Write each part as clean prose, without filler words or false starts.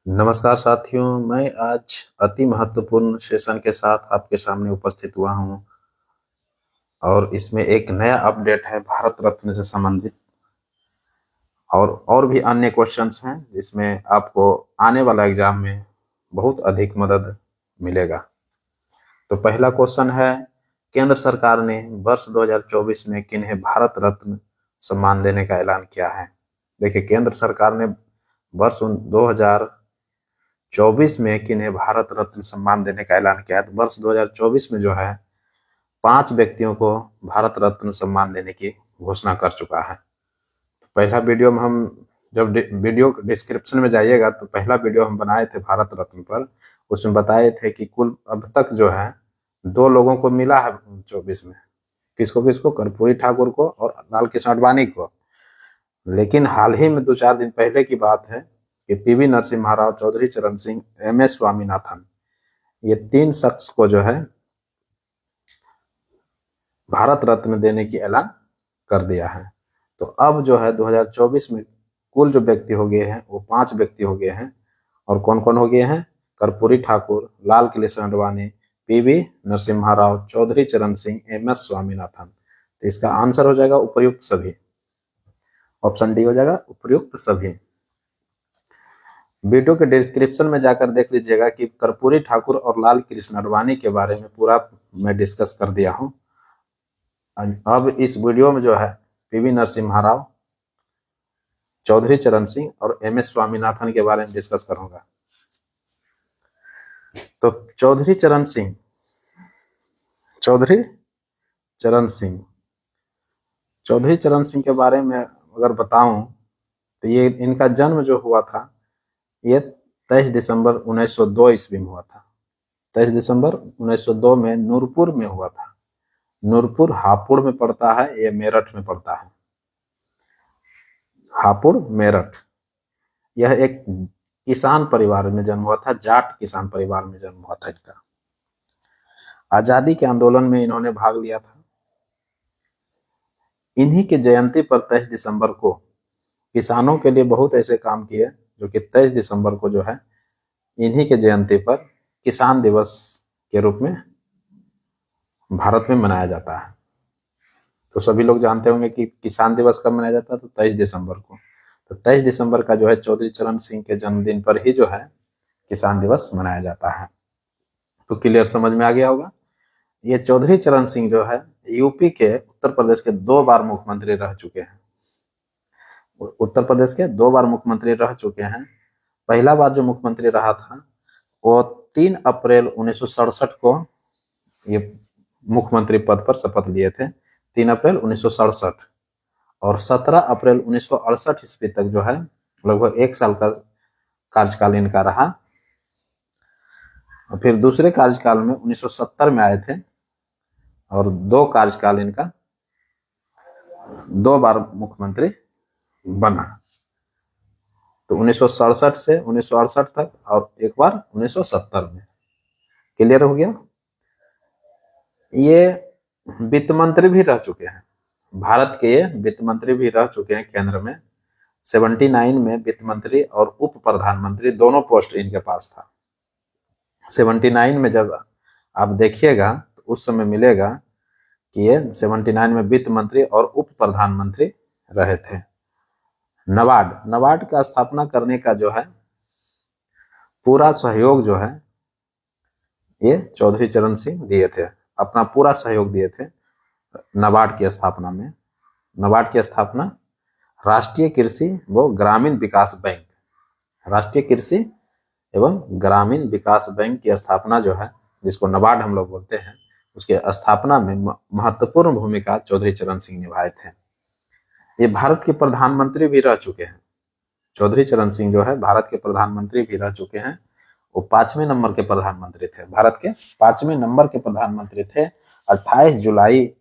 नमस्कार साथियों, मैं आज अति महत्वपूर्ण सेशन के साथ आपके सामने उपस्थित हुआ हूं और इसमें एक नया अपडेट है भारत रत्न से संबंधित और भी अन्य क्वेश्चंस हैं जिसमें आपको आने वाला एग्जाम में बहुत अधिक मदद मिलेगा। तो पहला क्वेश्चन है, केंद्र सरकार ने वर्ष 2024 में किन्हें भारत रत्न सम्मान देने का ऐलान किया है। देखिए, केंद्र सरकार ने वर्ष 2024 में किन्हें भारत रत्न सम्मान देने का ऐलान किया है। तो वर्ष 2024 में जो है 5 व्यक्तियों को भारत रत्न सम्मान देने की घोषणा कर चुका है। तो पहला वीडियो में हम जब वीडियो डिस्क्रिप्शन में जाइएगा तो पहला वीडियो हम बनाए थे भारत रत्न पर, उसमें बताए थे कि कुल अब तक जो है 2 लोगों को मिला है 24 में। किसको किसको? कर्पूरी ठाकुर को और लाल कृष्ण आडवाणी को। लेकिन हाल ही में 2-4 दिन पहले की बात है कि पीवी नरसिम्हा राव, चौधरी चरण सिंह, एमएस स्वामीनाथन, ये 3 शख्स को जो है भारत रत्न देने की ऐलान कर दिया है। तो अब जो है 2024 में कुल जो व्यक्ति हो गए हैं वो 5 व्यक्ति हो गए हैं। और कौन कौन हो गए हैं? कर्पूरी ठाकुर, लाल कृष्ण आडवाणी, पीवी नरसिम्हा राव, चौधरी चरण सिंह, एमएस स्वामीनाथन। तो इसका आंसर हो जाएगा उपर्युक्त सभी। ऑप्शन डी हो जाएगा उपर्युक्त सभी। वीडियो के डिस्क्रिप्शन में जाकर देख लीजिएगा कि कर्पूरी ठाकुर और लाल कृष्ण आडवाणी के बारे में पूरा मैं डिस्कस कर दिया हूं। अब इस वीडियो में जो है पीवी नरसिम्हा राव, चौधरी चरण सिंह और एमएस स्वामीनाथन के बारे में डिस्कस करूंगा। तो चौधरी चरण सिंह के बारे में अगर बताऊं तो ये इनका जन्म जो हुआ था ये 23 दिसंबर 1902 ईस्वी में हुआ था। 23 दिसंबर 1902 में नूरपुर में हुआ था। नूरपुर हापुड़ में पड़ता है, ये मेरठ में पड़ता है। हापुड़, मेरठ। यह एक किसान परिवार में जन्म हुआ था, जाट किसान परिवार में जन्म हुआ था इनका। आजादी के आंदोलन में इन्होंने भाग लिया था। इन्हीं की जयंती पर 23 दिसंबर को किसानों के लिए बहुत ऐसे काम किए जो कि 23 दिसंबर को जो है इन्हीं के जयंती पर किसान दिवस के रूप में भारत में मनाया जाता है। तो सभी लोग जानते होंगे कि किसान दिवस कब मनाया जाता है, तो 23 दिसंबर को। तो 23 दिसंबर का जो है चौधरी चरण सिंह के जन्मदिन पर ही जो है किसान दिवस मनाया जाता है। तो क्लियर समझ में आ गया होगा। ये चौधरी चरण सिंह जो है यूपी के उत्तर प्रदेश के 2 बार मुख्यमंत्री रह चुके हैं। उत्तर प्रदेश के 2 बार मुख्यमंत्री रह चुके हैं। पहला बार जो मुख्यमंत्री रहा था वो 3 अप्रैल 1967 को ये मुख्यमंत्री पद पर शपथ लिए थे। 3 अप्रैल 1967 और 17 अप्रैल 1968 ईस्वी तक जो है लगभग 1 साल का कार्यकाल इनका रहा। और फिर दूसरे कार्यकाल में 1970 में आए थे और 2 कार्यकाल इनका 2 बार मुख्यमंत्री बना। तो 1967 से 1968 तक और एक बार 1970 में। क्लियर हो गया। ये वित्त मंत्री भी रह चुके हैं, भारत के ये वित्त मंत्री भी रह चुके हैं केंद्र में। 79 में वित्त मंत्री और उप प्रधानमंत्री दोनों पोस्ट इनके पास था। 79 में जब आप देखिएगा तो उस समय मिलेगा कि ये 79 में वित्त मंत्री और उप प्रधानमंत्री रहे थे। नबार्ड का स्थापना करने का जो है पूरा सहयोग जो है ये चौधरी चरण सिंह दिए थे, अपना पूरा सहयोग दिए थे नबार्ड की स्थापना में। नबार्ड की स्थापना राष्ट्रीय कृषि व ग्रामीण विकास बैंक, राष्ट्रीय कृषि एवं ग्रामीण विकास बैंक की स्थापना जो है, जिसको नबार्ड हम लोग बोलते हैं, उसके स्थापना में महत्वपूर्ण भूमिका चौधरी चरण सिंह निभाए थे। ये भारत के प्रधानमंत्री भी रह चुके हैं। चौधरी चरण सिंह जो है भारत के प्रधानमंत्री भी रह चुके हैं। वो 5वें नंबर के प्रधानमंत्री थे, भारत के 5वें नंबर के प्रधानमंत्री थे। 28 जुलाई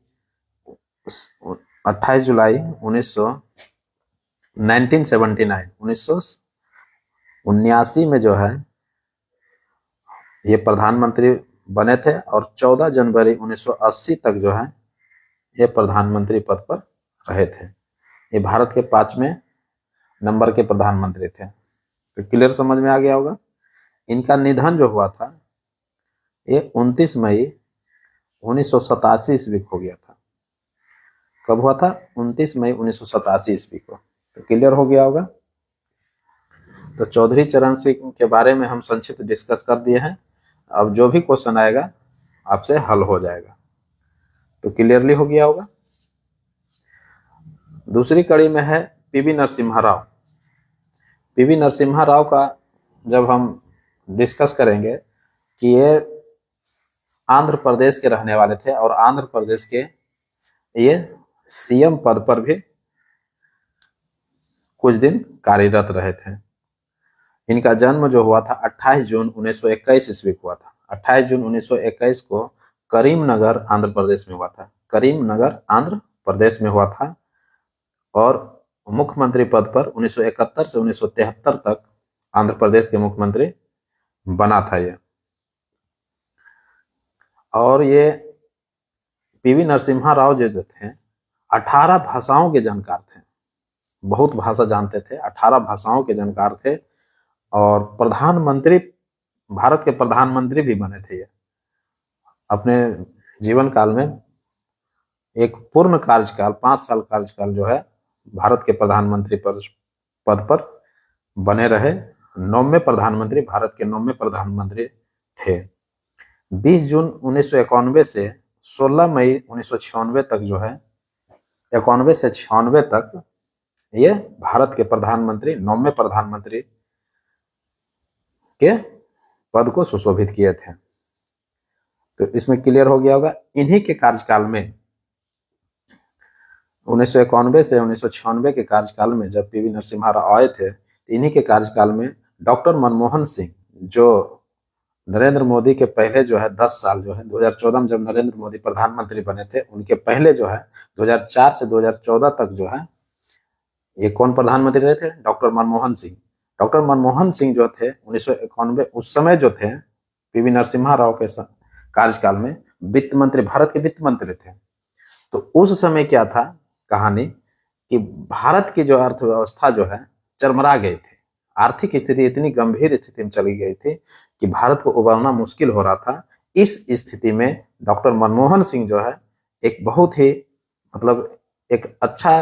1979 में जो है ये प्रधानमंत्री बने थे और 14 जनवरी 1980 तक जो है ये प्रधानमंत्री पद पर रहे थे। ये भारत के 5वें नंबर के प्रधानमंत्री थे। तो क्लियर समझ में आ गया होगा। इनका निधन जो हुआ था ये 29 मई 1987 ईस्वी को हो गया था। कब हुआ था? 29 मई 1987 ईस्वी को। तो क्लियर हो गया होगा। तो चौधरी चरण सिंह के बारे में हम संक्षिप्त डिस्कस कर दिए हैं। अब जो भी क्वेश्चन आएगा आपसे हल हो जाएगा। तो क्लियरली हो गया होगा। दूसरी कड़ी में है पीवी नरसिम्हा राव। पीवी नरसिम्हा राव का जब हम डिस्कस करेंगे कि ये आंध्र प्रदेश के रहने वाले थे और आंध्र प्रदेश के ये सीएम पद पर भी कुछ दिन कार्यरत रहे थे। इनका जन्म जो हुआ था 28 जून 1921 ईस्वी को हुआ था। 28 जून 1921 को करीमनगर आंध्र प्रदेश में हुआ था। करीमनगर आंध्र प्रदेश में हुआ था और मुख्यमंत्री पद पर 1971 से 1973 तक आंध्र प्रदेश के मुख्यमंत्री बना था ये। और ये पीवी नरसिम्हा राव जो थे 18 भाषाओं के जानकार थे, बहुत भाषा जानते थे, 18 भाषाओं के जानकार थे और प्रधानमंत्री, भारत के प्रधानमंत्री भी बने थे ये। अपने जीवन काल में एक पूर्ण कार्यकाल 5 साल कार्यकाल जो है भारत के प्रधानमंत्री पद पर बने रहे। 9वें प्रधानमंत्री, भारत के 9वें प्रधानमंत्री थे। 20 जून 1991 से 16 मई 1996 तक जो है 91 से 96 तक ये भारत के प्रधानमंत्री, 9वें प्रधानमंत्री के पद को सुशोभित किए थे। तो इसमें क्लियर हो गया होगा। इन्हीं के कार्यकाल में 1991 से 1996 के कार्यकाल में जब पीवी नरसिम्हा राव आए थे, इन्हीं के कार्यकाल में डॉक्टर मनमोहन सिंह, जो नरेंद्र मोदी के पहले जो है 10 साल जो है 2014 में जब नरेंद्र मोदी प्रधानमंत्री बने थे, उनके पहले जो है 2004 से 2014 तक जो है ये कौन प्रधानमंत्री रहे थे? डॉक्टर मनमोहन सिंह। डॉक्टर मनमोहन सिंह जो थे 1991 उस समय जो थे पीवी नरसिम्हा राव के कार्यकाल में वित्त मंत्री, भारत के वित्त मंत्री थे। तो उस समय क्या था कहानी कि भारत की जो अर्थव्यवस्था जो है चरमरा गई थी। आर्थिक स्थिति इतनी गंभीर स्थिति में चली गई थी कि भारत को उबरना मुश्किल हो रहा था। इस स्थिति में डॉक्टर मनमोहन सिंह जो है एक बहुत ही एक अच्छा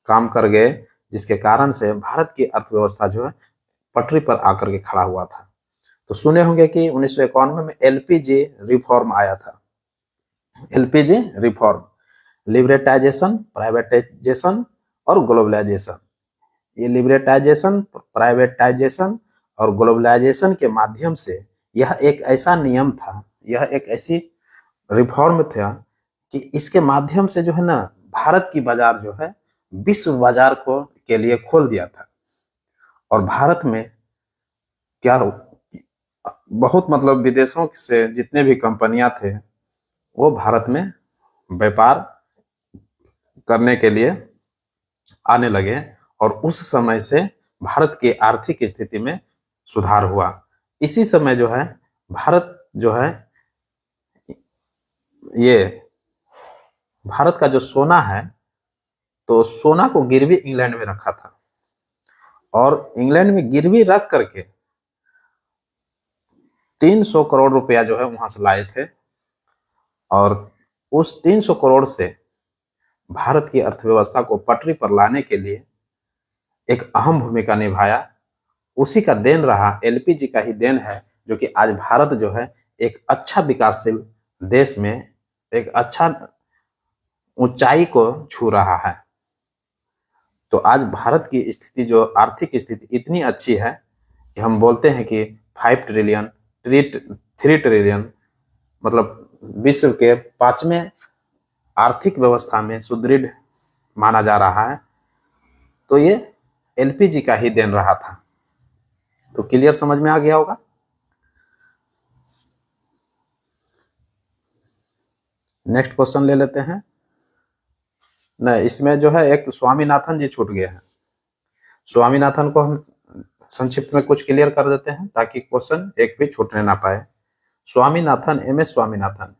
काम कर गए, जिसके कारण से भारत की अर्थव्यवस्था जो है पटरी पर आकर के खड़ा हुआ था। तो सुने होंगे कि 1991 में एलपीजी रिफॉर्म आया था। एलपीजी रिफॉर्म, लिबरेटाइजेशन, प्राइवेटाइजेशन और ग्लोबलाइजेशन। ये लिबरेटाइजेशन, प्राइवेटाइजेशन और ग्लोबलाइजेशन के माध्यम से यह एक ऐसा नियम था, यह एक ऐसी रिफॉर्म था कि इसके माध्यम से जो है ना भारत की बाजार जो है विश्व बाजार को के लिए खोल दिया था। और भारत में क्या बहुत विदेशों से जितने भी कंपनियां थे वो भारत में व्यापार करने के लिए आने लगे और उस समय से भारत की आर्थिक स्थिति में सुधार हुआ। इसी समय जो है भारत जो है ये भारत का जो सोना है, तो सोना को गिरवी इंग्लैंड में रखा था और इंग्लैंड में गिरवी रख करके 300 करोड़ रुपया जो है वहां से लाए थे और उस 300 करोड़ से भारत की अर्थव्यवस्था को पटरी पर लाने के लिए एक अहम भूमिका निभाया। उसी का देन रहा, एलपीजी का ही देन है, जो कि आज भारत जो है एक अच्छा विकासशील देश में एक अच्छा ऊंचाई को छू रहा है। तो आज भारत की स्थिति जो आर्थिक स्थिति इतनी अच्छी है कि हम बोलते हैं कि 5 ट्रिलियन 3 ट्रिलियन विश्व के 5वें आर्थिक व्यवस्था में सुदृढ़ माना जा रहा है। तो ये एलपीजी का ही देन रहा था। तो क्लियर समझ में आ गया होगा। नेक्स्ट क्वेश्चन ले लेते हैं। नहीं, इसमें जो है एक स्वामीनाथन जी छूट गए हैं। स्वामीनाथन को हम संक्षिप्त में कुछ क्लियर कर देते हैं ताकि क्वेश्चन एक भी छूटने ना पाए। स्वामीनाथन, एमएस स्वामीनाथन,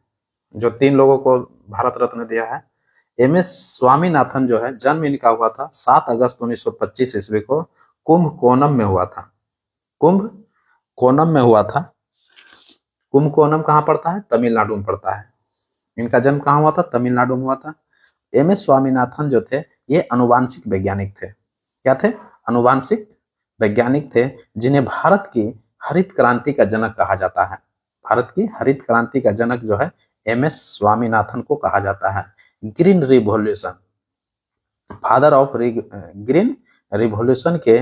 जो 3 लोगों को भारत रत्न दिया है। एमएस स्वामीनाथन जो है जन्म इनका हुआ था 7 अगस्त 1925 ईस्वी को कुंभकोणम में हुआ था। कुंभ कोनम में हुआ था। कुंभ कोनम कहाँ पड़ता है? तमिलनाडु में पड़ता है। इनका जन्म कहाँ हुआ था? तमिलनाडु में हुआ था। एम.एस. स्वामीनाथन जो थे ये अनुवांशिक वैज्ञानिक थे। क्या थे? अनुवांशिक वैज्ञानिक थे, जिन्हें भारत की हरित क्रांति का जनक कहा जाता है। भारत की हरित क्रांति का जनक जो है एम.एस. स्वामीनाथन को कहा जाता है। Green revolution, father of green revolution के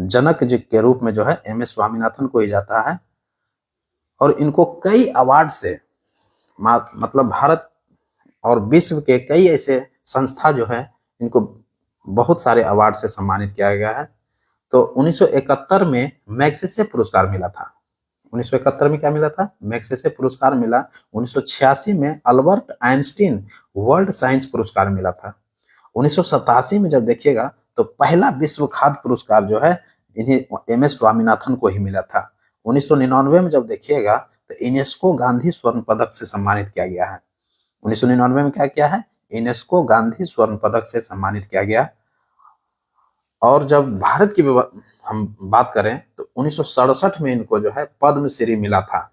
जनक जी के रूप में जो है एम.एस. स्वामीनाथन को ही जाता है। और इनको कई अवार्ड से, मतलब भारत और विश्व के कई ऐसे संस्था जो है इनको बहुत सारे अवार्ड से सम्मानित किया गया है। तो 1971 में मैग्सेसे पुरस्कार मिला था। 1971 में क्या मिला था? मैग्सेसे पुरस्कार मिला। 1986 में अल्बर्ट आइंस्टीन वर्ल्ड साइंस पुरस्कार मिला था। 1987 में जब देखिएगा तो पहला विश्व खाद्य पुरस्कार जो है इन्हें एम.एस. स्वामीनाथन को ही मिला था। 1999 में जब देखिएगा तो यूनेस्को गांधी स्वर्ण पदक से सम्मानित किया गया है। 1999 में क्या किया है? यूनेस्को गांधी स्वर्ण पदक से सम्मानित किया गया। और जब भारत की हम बात करें तो 1967 में इनको जो है पद्मश्री मिला था।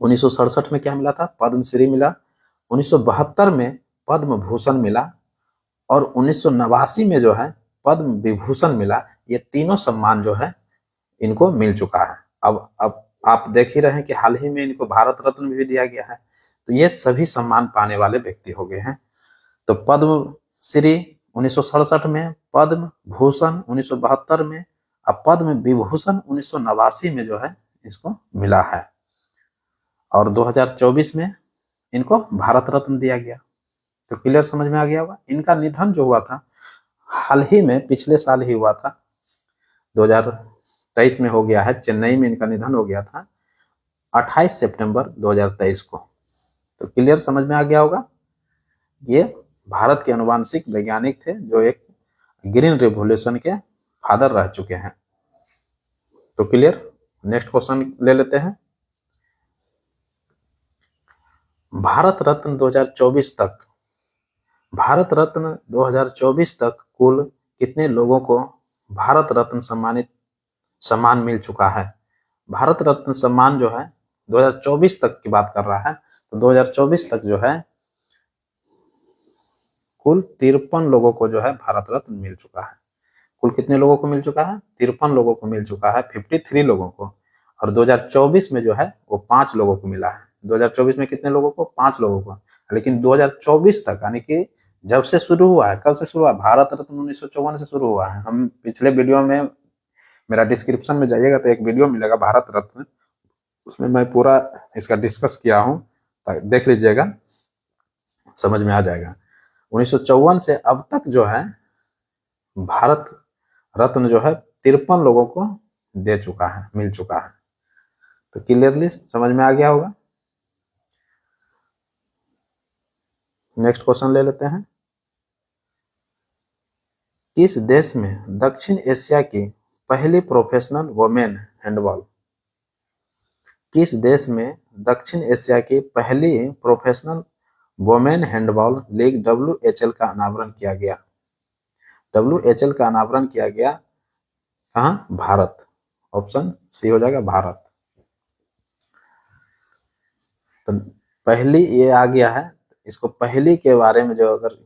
1967 में क्या मिला था? पद्मश्री मिला। 1972 में पद्म भूषण मिला और 1989 में जो है पद्म विभूषण मिला। ये तीनों सम्मान जो है इनको मिल चुका है। अब आप देख ही रहे हैं कि हाल ही में इनको भारत रत्न भी दिया गया है। तो ये सभी सम्मान पाने वाले व्यक्ति हो गए हैं। तो पद्म श्री 1967 में, पद्म भूषण 1972 में, अब पद्म विभूषण 1989 में जो है इसको मिला है। और 2024 में इनको भारत रत्न दिया गया। तो क्लियर समझ में आ गया होगा। इनका निधन जो हुआ था हाल ही में, पिछले साल ही हुआ था, 2023 में हो गया है। चेन्नई में इनका निधन हो गया था 28 सितंबर 2023 को। तो क्लियर समझ में आ गया होगा। ये भारत के अनुवांशिक वैज्ञानिक थे जो एक ग्रीन रिवॉल्यूशन के फादर रह चुके हैं। तो क्लियर। नेक्स्ट क्वेश्चन ले लेते हैं। भारत रत्न 2024 तक, भारत रत्न 2024 तक कुल कितने लोगों को भारत रत्न सम्मान मिल चुका है? भारत रत्न सम्मान जो है 2024 तक की बात कर रहा है। तो 2024 तक जो है कुल 53 लोगों को जो है भारत रत्न मिल चुका है। कुल कितने लोगों को मिल चुका है? 53 लोगों को मिल चुका है, 53 लोगों को। और 2024 में जो है वो 5 लोगों को मिला है। 2024 में कितने लोगों को? 5 लोगों को। लेकिन 2024 तक, यानी कि जब से शुरू हुआ है, कब से शुरू हुआ? भारत रत्न 1954 से शुरू हुआ है। हम पिछले वीडियो में, मेरा डिस्क्रिप्शन में जाइएगा तो एक वीडियो मिलेगा भारत रत्न, उसमें मैं पूरा इसका डिस्कस किया हूँ, देख लीजिएगा, समझ में आ जाएगा। 1954 से अब तक जो है भारत रत्न जो है 53 लोगों को दे चुका है, मिल चुका है। तो क्लियरली समझ में आ गया होगा। नेक्स्ट क्वेश्चन ले लेते हैं। किस देश में दक्षिण एशिया की पहली प्रोफेशनल वुमेन हैंडबॉल, किस देश में दक्षिण एशिया की पहली professional women handball league WHL का अनावरण किया गया? WHL का अनावरण किया गया कहाँ? भारत। ऑप्शन सी हो जाएगा, भारत। तो पहली ये आ गया है। इसको पहली के बारे में जो अगर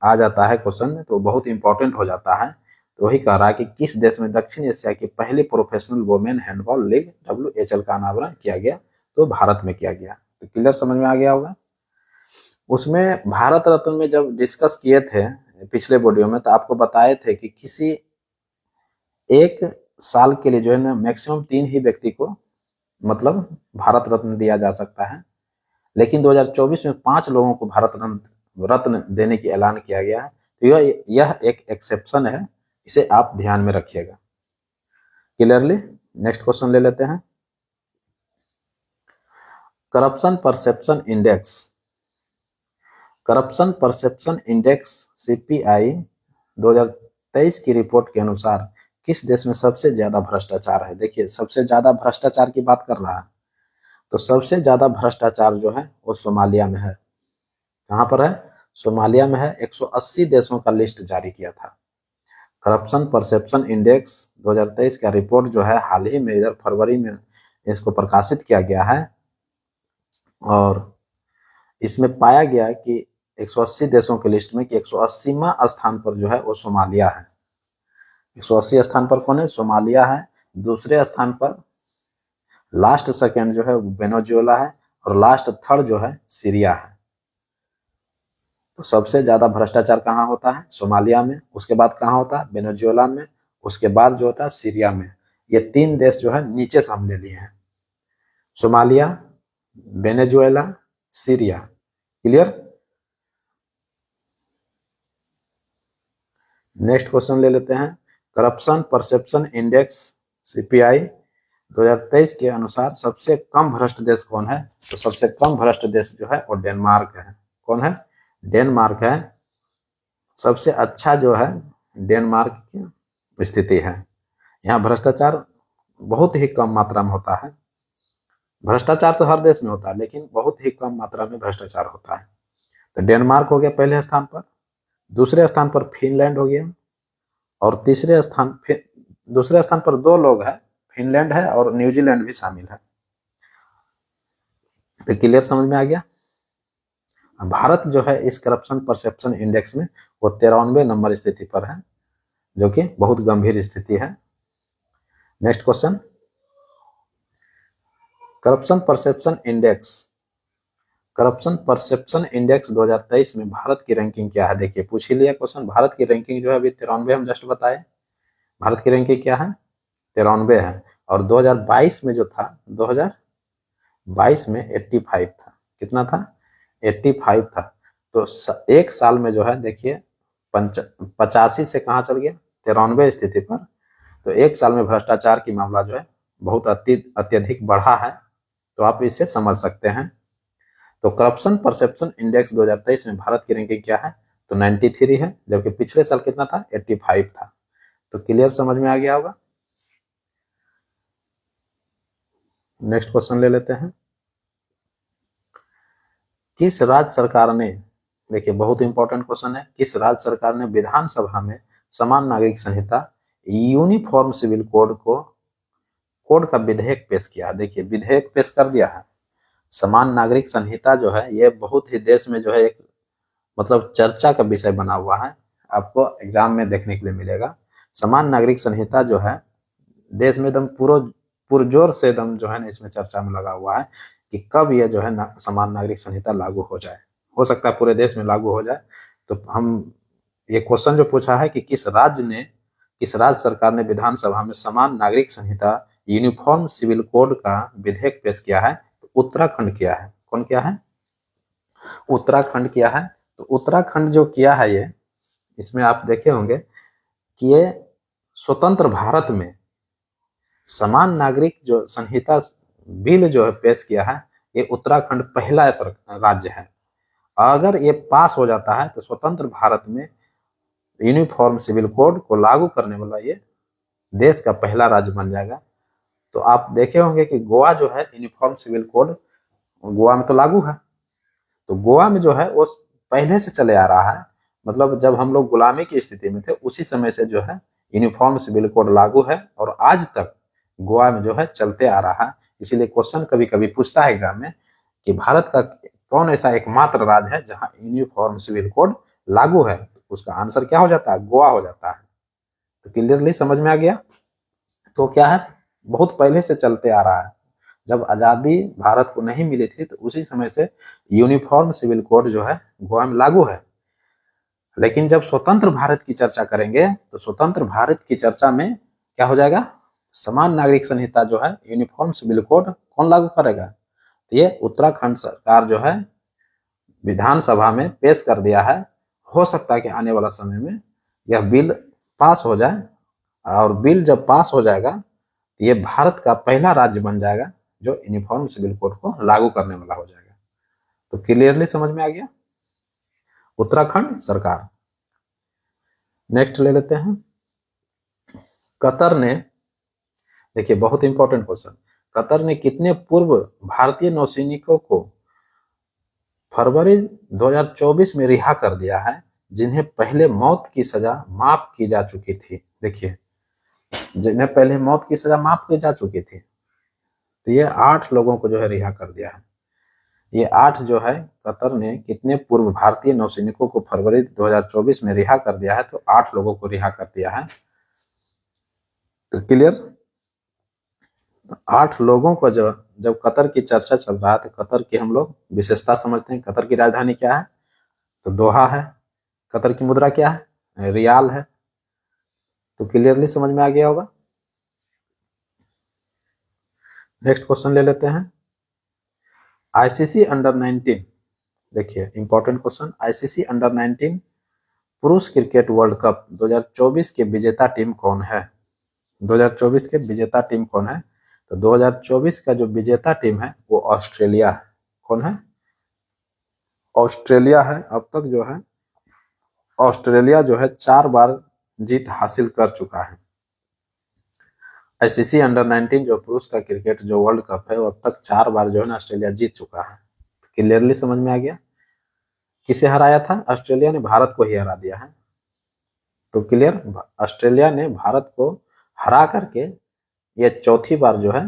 आ जाता है क्वेश्चन में तो बहुत इंपॉर्टेंट हो जाता है। तो वही कह रहा है कि किस देश में दक्षिण एशिया की पहली professional women handball league WHL का अनावरण किया गया? तो भारत में किया गया। तो क्लियर समझ में आ गया होगा। उसमें भारत रत्न में जब डिस्कस किए थे पिछले वीडियो में, तो आपको बताए थे कि किसी एक साल के लिए जो है ना मैक्सिमम 3 ही व्यक्ति को मतलब भारत रत्न दिया जा सकता है। लेकिन 2024 में 5 लोगों को भारत रत्न देने की ऐलान किया गया है। तो यह एक एक्सेप्शन है, इसे आप ध्यान में रखिएगा। क्लियरली। नेक्स्ट क्वेश्चन ले लेते हैं। Corruption perception index, corruption perception index CPI 2023 की रिपोर्ट के अनुसार किस देश में सबसे ज्यादा भ्रष्टाचार है? देखिए, सबसे ज्यादा भ्रष्टाचार की बात कर रहा है तो सबसे ज्यादा भ्रष्टाचार जो है वो सोमालिया में है। कहाँ पर है? सोमालिया में है। 180 देशों का लिस्ट जारी किया था। करप्शन परसेप्शन इंडेक्स 2023 का रिपोर्ट जो है हाल ही में इधर फरवरी में इसको प्रकाशित किया गया है और इसमें पाया गया कि 180 देशों की लिस्ट में कि 180वां स्थान पर जो है वो सोमालिया है। 180 स्थान पर कौन है? सोमालिया है। दूसरे स्थान पर लास्ट सेकंड जो है वेनेजुएला है और लास्ट थर्ड जो है सीरिया है। तो सबसे ज्यादा भ्रष्टाचार कहाँ होता है? सोमालिया में। उसके बाद कहाँ होता है? वेनेजुएला में। उसके बाद जो होता है सीरिया में। ये 3 देश जो है नीचे से हम ले लिए हैं, Somalia, Venezuela, Syria. Clear? Next question ले लेते हैं। करप्शन परसेप्शन इंडेक्स सीपीआई 2023 के अनुसार सबसे कम भ्रष्ट देश कौन है? तो सबसे कम भ्रष्ट देश जो है वो डेनमार्क है। कौन है? डेनमार्क है। सबसे अच्छा जो है डेनमार्क की स्थिति है। यहाँ भ्रष्टाचार बहुत ही कम मात्रा में होता है। भ्रष्टाचार तो हर देश में होता है लेकिन बहुत ही कम मात्रा में भ्रष्टाचार होता है। तो डेनमार्क हो गया पहले स्थान पर। दूसरे स्थान पर फिनलैंड हो गया और दूसरे स्थान पर 2 लोग हैं, फिनलैंड है और न्यूजीलैंड भी शामिल है। तो क्लियर समझ में आ गया? भारत जो है इस करप्शन परसेप्शन इंडेक्स में वो 93 नंबर स्थिति पर है, जो कि बहुत गंभीर स्थिति है। Next question, corruption perception index 2023 में भारत की रैंकिंग क्या है? देखिए पूछ ही लिया क्वेश्चन। भारत की रैंकिंग जो है अभी 93 हम जस्ट बताए। भारत की रैंकिंग क्या है? 93 है। और 2022 में जो था, 2022 में 85 था। कितना था? 85 था। तो एक साल में जो है देखिए 85 से कहाँ चल गया? 93 स्थिति पर। तो एक साल में भ्रष्टाचार की मामला जो है बहुत अत्यधिक बढ़ा है। तो आप इसे समझ सकते हैं। तो करप्शन परसेप्शन इंडेक्स 2023 में भारत की रैंकिंग क्या है? तो 93 है, जबकि पिछले साल कितना था? 85 था। तो क्लियर समझ में आ गया होगा। नेक्स्ट क्वेश्चन ले लेते हैं। किस राज्य सरकार ने, देखिए बहुत इंपॉर्टेंट क्वेश्चन है, किस राज्य सरकार ने विधानसभा में समान नागरिक संहिता यूनिफॉर्म सिविल कोड का विधेयक पेश किया? देखिए विधेयक पेश कर दिया है। समान नागरिक संहिता जो है ये बहुत ही देश में जो है एक मतलब चर्चा का विषय बना हुआ है। आपको एग्जाम में देखने के लिए मिलेगा। समान नागरिक संहिता जो है देश में एकदम पुरजोर से एकदम जो है ना इसमें चर्चा में लगा हुआ है कि कब ये जो है समान नागरिक संहिता लागू हो जाए। हो सकता है पूरे देश में लागू हो जाए। तो हम ये क्वेश्चन जो पूछा है कि किस राज्य सरकार ने विधानसभा में समान नागरिक संहिता यूनिफॉर्म सिविल कोड का विधेयक पेश किया है? तो उत्तराखंड किया है। कौन किया है? उत्तराखंड किया है। तो उत्तराखंड जो किया है ये, इसमें आप देखे होंगे कि ये स्वतंत्र भारत में समान नागरिक जो संहिता बिल जो है पेश किया है, ये उत्तराखंड पहला राज्य है। अगर ये पास हो जाता है तो स्वतंत्र भारत में यूनिफॉर्म सिविल कोड को लागू करने वाला ये देश का पहला राज्य बन जाएगा। तो आप देखे होंगे कि गोवा जो है यूनिफॉर्म सिविल कोड गोवा में तो लागू है। तो गोवा में जो है वो पहले से चले आ रहा है, मतलब जब हम लोग गुलामी की स्थिति में थे उसी समय से जो है यूनिफॉर्म सिविल कोड लागू है और आज तक गोवा में जो है चलते आ रहा है। इसीलिए क्वेश्चन कभी कभी पूछता है एग्जाम में कि भारत का कौन ऐसा एकमात्र राज्य है जहां यूनिफॉर्म सिविल कोड लागू है? तो उसका आंसर क्या हो जाता है? गोवा हो जाता है। तो क्लियरली समझ में आ गया। तो क्या है, बहुत पहले से चलते आ रहा है। जब आजादी भारत को नहीं मिली थी तो उसी समय से यूनिफॉर्म सिविल कोड जो है गोवा में लागू है। लेकिन जब स्वतंत्र भारत की चर्चा करेंगे तो स्वतंत्र भारत की चर्चा में क्या हो जाएगा? समान नागरिक संहिता जो है यूनिफॉर्म सिविल कोड कौन लागू करेगा? तो ये उत्तराखंड सरकार जो है विधानसभा में पेश कर दिया है। हो सकता है कि आने वाला समय में यह बिल पास हो जाए और बिल जब पास हो जाएगा तो ये भारत का पहला राज्य बन जाएगा जो यूनिफॉर्म सिविल कोड को लागू करने वाला हो जाएगा। तो क्लियरली समझ में आ गया? उत्तराखंड सरकार। नेक्स्ट ले लेते हैं। कतर ने, देखिए बहुत इंपॉर्टेंट क्वेश्चन, कतर ने कितने पूर्व भारतीय नौसैनिकों को फरवरी 2024 में रिहा कर दिया है? जिन्हें पहले मौत की सजा माफ की जा चुकी थी। देखिए, जिन्हें पहले मौत की सजा माफ की जा चुकी थी, तो ये 8 लोगों को जो है रिहा कर दिया है। ये 8 जो है कतर ने कितने पूर्व भारतीय नौसैनिकों को फरवरी 2024 में रिहा कर दिया है, तो 8 लोगों को रिहा कर दिया है। तो क्लियर, तो 8 लोगों को जब कतर की चर्चा चल रहा है, तो कतर की हम लोग विशेषता समझते हैं। कतर की राजधानी क्या है? तो दोहा है। कतर की मुद्रा क्या है? रियाल है। तो क्लियरली समझ में आ गया होगा। नेक्स्ट क्वेश्चन ले लेते हैं। आईसीसी अंडर 19, देखिए इंपॉर्टेंट क्वेश्चन, आईसीसी अंडर 19 पुरुष क्रिकेट वर्ल्ड कप 2024 के विजेता टीम कौन है? 2024 के विजेता टीम कौन है? तो 2024 का जो विजेता टीम है वो ऑस्ट्रेलिया है। कौन है? ऑस्ट्रेलिया है। अब तक जो है ऑस्ट्रेलिया जो है 4 बार जीत हासिल कर चुका है। आईसीसी अंडर 19 जो पुरुष का क्रिकेट जो वर्ल्ड कप है, वो अब तक 4 बार जो है ना ऑस्ट्रेलिया जीत चुका है। क्लियरली समझ में आ गया। किसे हराया था? ऑस्ट्रेलिया ने भारत को ही हरा दिया है। तो क्लियर, ऑस्ट्रेलिया ने भारत को हरा करके ये चौथी बार जो है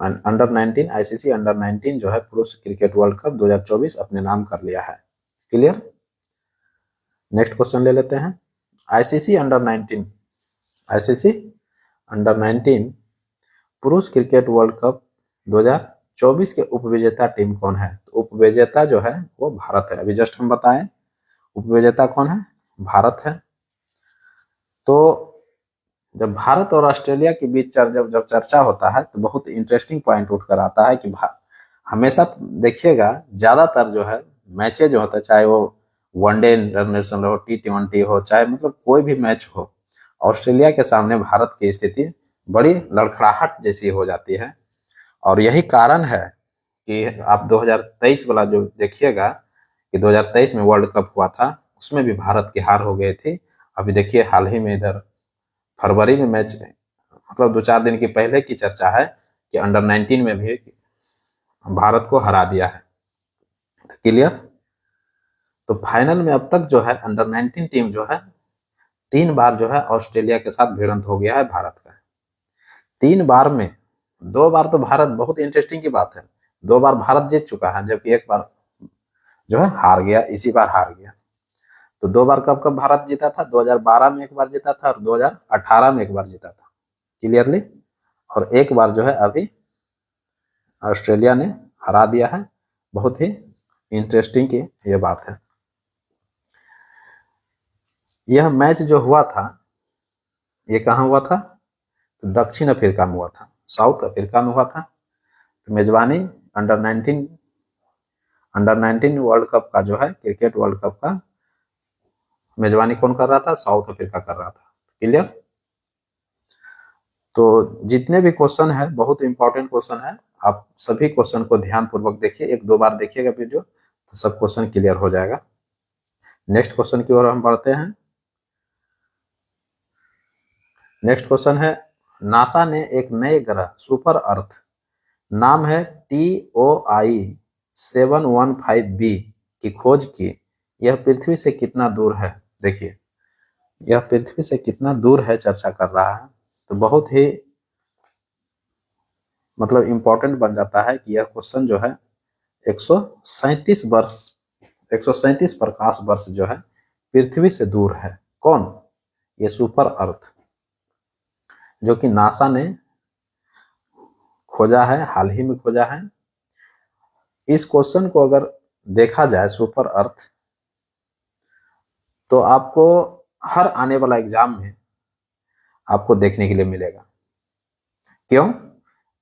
अंडर 19 आईसीसी अंडर 19 जो है पुरुष क्रिकेट वर्ल्ड कप 2024 अपने नाम कर लिया है। क्लियर। नेक्स्ट क्वेश्चन ले लेते हैं। आईसीसी अंडर 19, आईसीसी अंडर 19 पुरुष क्रिकेट वर्ल्ड कप 2024 के उपविजेता टीम कौन है? तो उपविजेता जो है वो भारत है। अभी जस्ट हम बताएं उपविजेता कौन है? भारत है। तो जब भारत और ऑस्ट्रेलिया के बीच जब चर्चा होता है तो बहुत इंटरेस्टिंग पॉइंट उठकर आता है कि हमेशा देखिएगा ज्यादातर जो है मैचेज जो होता है, चाहे वो वनडे इंटरनेशनल हो, T20 हो, चाहे मतलब कोई भी मैच हो, ऑस्ट्रेलिया के सामने भारत की स्थिति बड़ी लड़खड़ाहट जैसी हो जाती है। और यही कारण है कि आप 2023 वाला जो देखिएगा कि 2023 में वर्ल्ड कप हुआ था, उसमें भी भारत की हार हो गई थी। अभी देखिए हाल ही में इधर फरवरी में मैच, मतलब 2-4 दिन की पहले की चर्चा है कि अंडर 19 में भी भारत को हरा दिया है। क्लियर। तो फाइनल में अब तक जो है अंडर 19 टीम जो है 3 बार जो है ऑस्ट्रेलिया के साथ भिड़ंत हो गया है भारत का। 3 बार में 2 बार तो भारत, बहुत इंटरेस्टिंग की बात है, 2 बार भारत जीत चुका है, जबकि 1 बार जो है हार गया, इसी बार हार गया। तो 2 बार कब कब भारत जीता था? 2012 में 1 बार जीता था और 2018 में 1 बार जीता था। क्लियरली। और 1 बार जो है अभी ऑस्ट्रेलिया ने हरा दिया है। बहुत ही इंटरेस्टिंग की ये बात है। यह मैच जो हुआ था ये कहाँ हुआ था? तो दक्षिण अफ्रीका में हुआ था, साउथ अफ्रीका में हुआ था। तो मेजबानी अंडर 19 वर्ल्ड कप का जो है क्रिकेट वर्ल्ड कप का मेजबानी कौन कर रहा था? साउथ अफ्रीका कर रहा था। क्लियर। तो जितने भी क्वेश्चन है बहुत इंपॉर्टेंट क्वेश्चन है, आप सभी क्वेश्चन को ध्यान पूर्वक देखिए, 1-2 बार देखिएगा वीडियो तो सब क्वेश्चन क्लियर हो जाएगा। नेक्स्ट क्वेश्चन की ओर हम बढ़ते हैं। नेक्स्ट क्वेश्चन है, नासा ने एक नए ग्रह सुपर अर्थ, नाम है TOI 715b की खोज की। यह पृथ्वी से कितना दूर है? देखिए यह पृथ्वी से कितना दूर है चर्चा कर रहा है। तो बहुत ही मतलब इंपॉर्टेंट बन जाता है कि यह क्वेश्चन जो है 137 वर्ष, 137 प्रकाश वर्ष जो है पृथ्वी से दूर है। कौन? ये सुपर अर्थ जो कि नासा ने खोजा है, हाल ही में खोजा है। इस क्वेश्चन को अगर देखा जाए सुपर अर्थ, तो आपको हर आने वाला एग्जाम में आपको देखने के लिए मिलेगा। क्यों?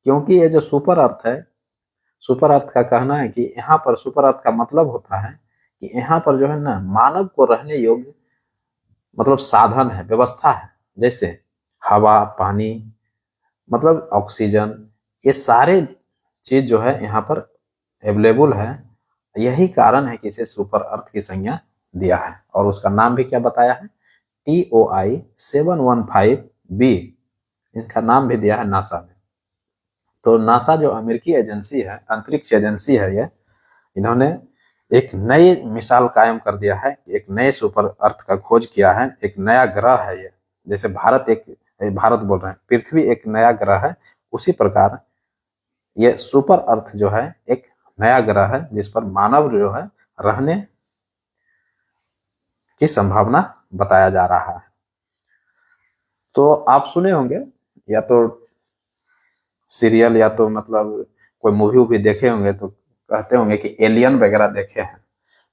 क्योंकि ये जो सुपर अर्थ है, सुपर अर्थ का कहना है कि यहाँ पर, सुपर अर्थ का मतलब होता है कि यहाँ पर जो है ना मानव को रहने योग्य मतलब साधन है, व्यवस्था है, जैसे हवा, पानी, मतलब ऑक्सीजन, ये सारे चीज जो है यहाँ पर अवेलेबल है। यही कारण है कि इसे सुपर अर्थ की संज्ञा दिया है। और उसका नाम भी क्या बताया है? TOI 715b, इसका नाम भी दिया है नासा ने। तो नासा जो अमेरिकी एजेंसी है, अंतरिक्ष एजेंसी है, ये इन्होंने एक नई मिसाल कायम कर दिया है, एक नए सुपर अर्थ का खोज किया है, एक नया ग्रह है ये। जैसे भारत बोल रहे हैं, पृथ्वी एक नया ग्रह है, उसी प्रकार ये सुपर अर्थ जो है एक नया ग्रह है जिस पर मानव जो है रहने की संभावना बताया जा रहा है। तो आप सुने होंगे, या तो सीरियल या तो मतलब कोई मूवी वूवी देखे होंगे, तो कहते होंगे कि एलियन वगैरह देखे हैं।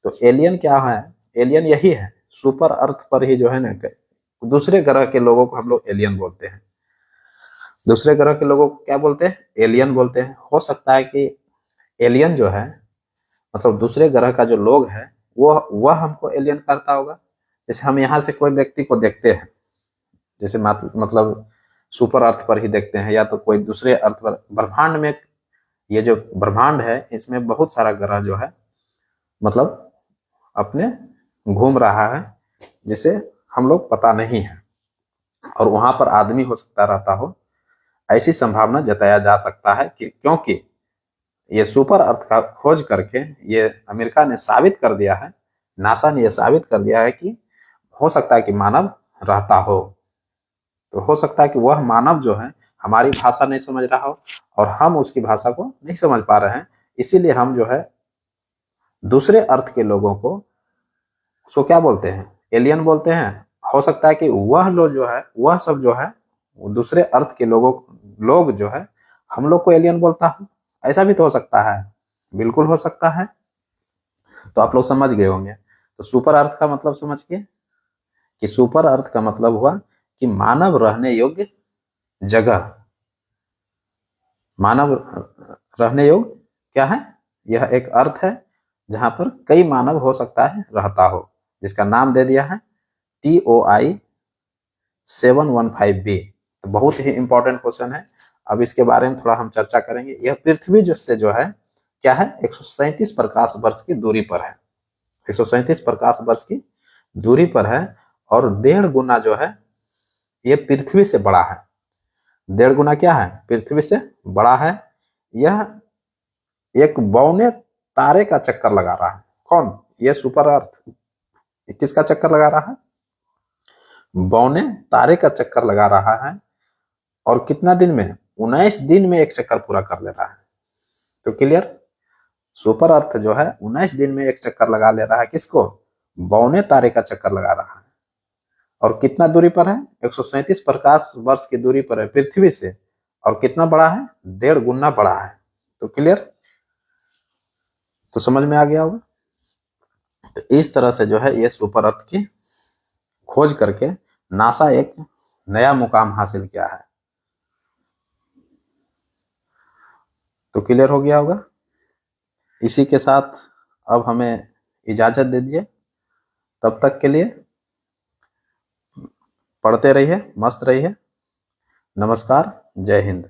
तो एलियन क्या है? एलियन यही है, सुपर अर्थ पर ही जो है ना, दूसरे ग्रह के लोगों को हम लोग एलियन बोलते हैं। दूसरे ग्रह के लोगों को क्या बोलते हैं? एलियन बोलते हैं। हो सकता है कि एलियन जो है मतलब दूसरे ग्रह का जो लोग है वह हमको एलियन करता होगा। जैसे हम यहाँ से कोई व्यक्ति को देखते हैं, जैसे मतलब सुपर अर्थ पर ही देखते हैं, या तो कोई दूसरे अर्थ पर, ब्रह्मांड में, ये जो ब्रह्मांड है इसमें बहुत सारा ग्रह जो है मतलब अपने घूम रहा है, जिसे हम लोग पता नहीं है, और वहां पर आदमी हो सकता रहता हो, ऐसी संभावना जताया जा सकता है कि क्योंकि ये सुपर अर्थ का खोज करके ये अमेरिका ने साबित कर दिया है, नासा ने यह साबित कर दिया है कि हो सकता है कि मानव रहता हो। तो हो सकता है कि वह मानव जो है हमारी भाषा नहीं समझ रहा हो और हम उसकी भाषा को नहीं समझ पा रहे हैं, इसीलिए हम जो है दूसरे अर्थ के लोगों को उसको क्या बोलते हैं? एलियन बोलते हैं। हो सकता है कि वह लोग जो है, वह सब जो है दूसरे अर्थ के लोग जो है हम लोग को एलियन बोलता हो, ऐसा भी तो हो सकता है, बिल्कुल हो सकता है। तो आप लोग समझ गए होंगे। तो सुपर अर्थ का मतलब समझ गए कि सुपर अर्थ का मतलब हुआ कि मानव रहने योग्य जगह। मानव रहने योग्य क्या है? यह एक अर्थ है जहां पर कई मानव हो सकता है रहता हो, जिसका नाम दे दिया है TOI 715b। तो बहुत ही इंपॉर्टेंट क्वेश्चन है। अब इसके बारे में थोड़ा हम चर्चा करेंगे। यह पृथ्वी से जो है क्या है, 137 प्रकाश वर्ष की दूरी पर है। 137 प्रकाश वर्ष की दूरी पर है, और 1.5 गुना जो है ये पृथ्वी से बड़ा है। 1.5 गुना क्या है? पृथ्वी से बड़ा है। यह एक बौने तारे का चक्कर लगा रहा है। कौन? ये सुपर अर्थ किसका चक्कर लगा रहा है? बौने तारे का चक्कर लगा रहा है। और कितना दिन में? 19 दिन में एक चक्कर पूरा कर ले रहा है। तो क्लियर? सुपर अर्थ जो है 19 दिन में एक चक्कर लगा ले रहा है। किसको? बौने तारे का चक्कर लगा रहा है। और कितना दूरी पर है? 137 प्रकाश वर्ष की दूरी पर है पृथ्वी से। और कितना बड़ा है? 1.5 गुना बड़ा है। तो क्लियर? तो समझ में आ गया होगा। तो इस तरह से जो है ये सुपर अर्थ की खोज करके नासा एक नया मुकाम हासिल किया है। तो क्लियर हो गया होगा। इसी के साथ अब हमें इजाजत दे दीजिए। तब तक के लिए पढ़ते रहिए, मस्त रहिए। नमस्कार, जय हिंद।